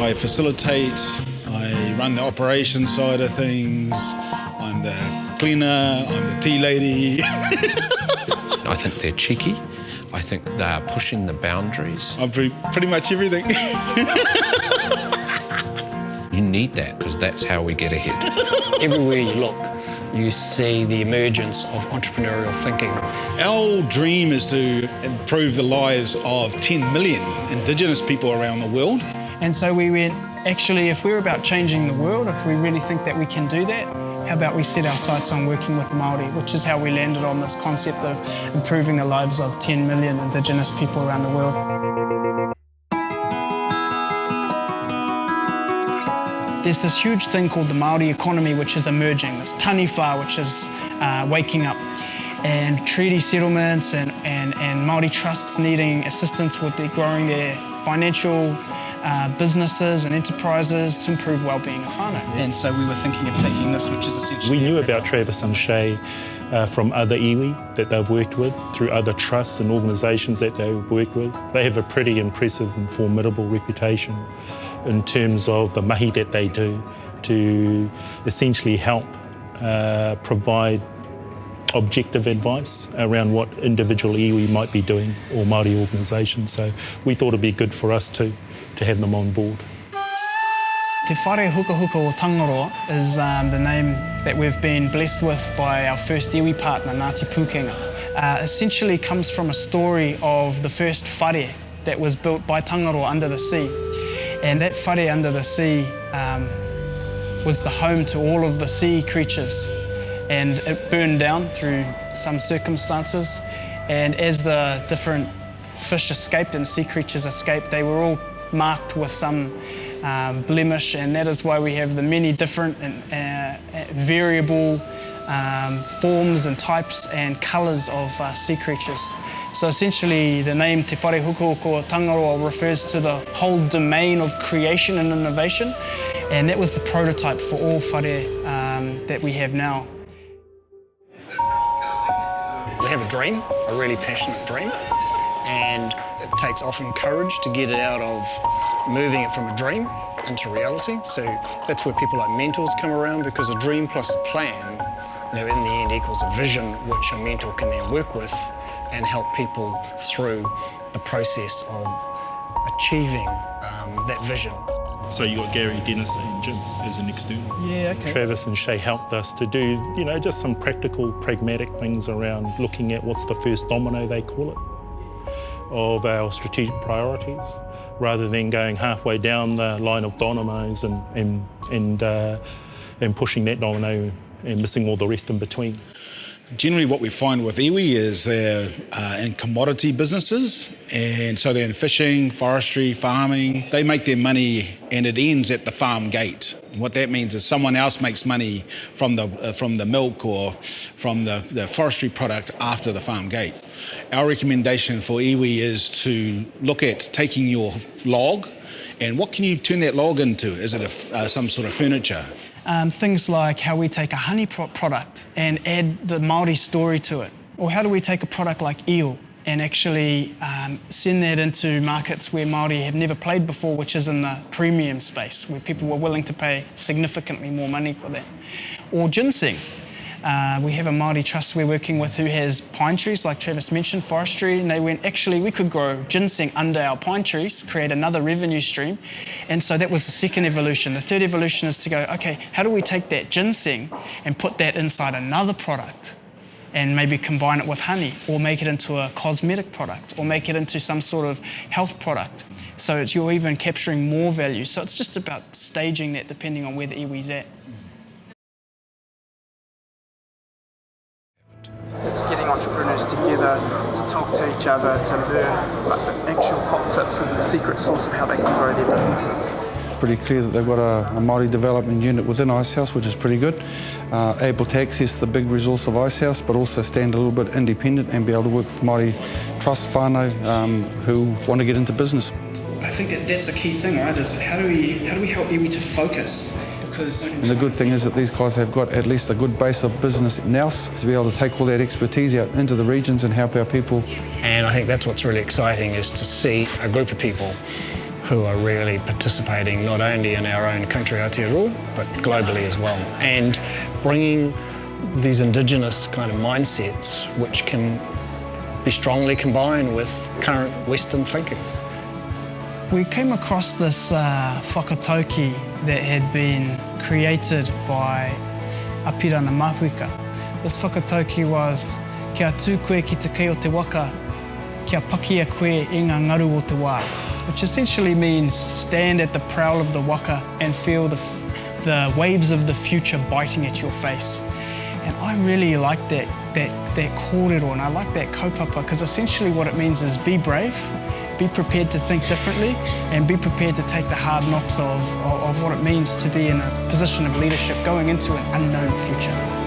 I facilitate, I run the operations side of things, I'm the cleaner, I'm the tea lady. I think they're cheeky. I think they are pushing the boundaries. I'm pretty much everything. You need that because that's how we get ahead. Everywhere you look, you see the emergence of entrepreneurial thinking. Our dream is to improve the lives of 10 million Indigenous people around the world. And so we went, actually, if we're about changing the world, if we really think that we can do that, how about we set our sights on working with Maori, which is how we landed on this concept of improving the lives of 10 million Indigenous people around the world. There's this huge thing called the Maori economy, which is emerging, this taniwha, which is waking up, and treaty settlements and Maori trusts needing assistance with growing their financial businesses and enterprises to improve well-being of whānau. And so we were thinking of taking this, which is essentially... We knew about Travis and Shay from other iwi that they've worked with, through other trusts and organisations that they've worked with. They have a pretty impressive and formidable reputation in terms of the mahi that they do to essentially help provide objective advice around what individual iwi might be doing or Māori organisations. So we thought it'd be good for us to have them on board. Te Whare Hukahuka o Tangaroa is the name that we've been blessed with by our first iwi partner, Ngāti Pūkenga. Essentially comes from a story of the first whare that was built by Tangaroa under the sea. And that whare under the sea was the home to all of the sea creatures. And it burned down through some circumstances. And as the different fish escaped and sea creatures escaped, they were all marked with some blemish, and that is why we have the many different and variable forms and types and colours of sea creatures. So essentially the name Te Whare Hukahuka o Tangaroa refers to the whole domain of creation and innovation, and that was the prototype for all whare that we have now. They have a dream, a really passionate dream, and it takes often courage to get it out of moving it from a dream into reality. So that's where people like mentors come around, because a dream plus a plan, in the end equals a vision which a mentor can then work with and help people through the process of achieving that vision. So you got Gary, Dennis and Jim as an external. Yeah, okay. Travis and Shay helped us to do, just some practical, pragmatic things around looking at what's the first domino, they call it, of our strategic priorities, rather than going halfway down the line of dominoes and pushing that domino and missing all the rest in between. Generally what we find with iwi is they're in commodity businesses, and so they're in fishing, forestry, farming. They make their money and it ends at the farm gate. What that means is someone else makes money from the milk or from the forestry product after the farm gate. Our recommendation for iwi is to look at taking your log and what can you turn that log into? Is it some sort of furniture? Things like how we take a honey product and add the Māori story to it. Or how do we take a product like eel and actually send that into markets where Māori have never played before, which is in the premium space, where people were willing to pay significantly more money for that. Or ginseng. We have a Māori trust we're working with who has pine trees, like Travis mentioned, forestry, and they went, actually, we could grow ginseng under our pine trees, create another revenue stream. And so that was the second evolution. The third evolution is to go, okay, how do we take that ginseng and put that inside another product and maybe combine it with honey, or make it into a cosmetic product, or make it into some sort of health product. So you're even capturing more value. So it's just about staging that depending on where the iwi's at. It's getting entrepreneurs together to talk to each other, to learn like the actual hot tips and the secret sauce of how they can grow their businesses. Pretty clear that they've got a Māori development unit within Icehouse, which is pretty good. Able to access the big resource of Icehouse, but also stand a little bit independent and be able to work with Māori trust whānau who want to get into business. I think that's a key thing, right? Is how do we help iwi to focus? And the good thing is that these guys have got at least a good base of business now to be able to take all that expertise out into the regions and help our people. And I think that's what's really exciting, is to see a group of people who are really participating not only in our own country Aotearoa, but globally as well. And bringing these Indigenous kind of mindsets, which can be strongly combined with current Western thinking. We came across this whakatauki that had been created by Apirana Mahuika. This whakatauki was kia tū koe ki te kei o te waka, kia pakia koe i ngā ngaru o te wā, which essentially means stand at the prow of the waka and feel the waves of the future biting at your face. And I really like that kōrero, and I like that kaupapa, because essentially what it means is be brave, be prepared to think differently, and be prepared to take the hard knocks of what it means to be in a position of leadership going into an unknown future.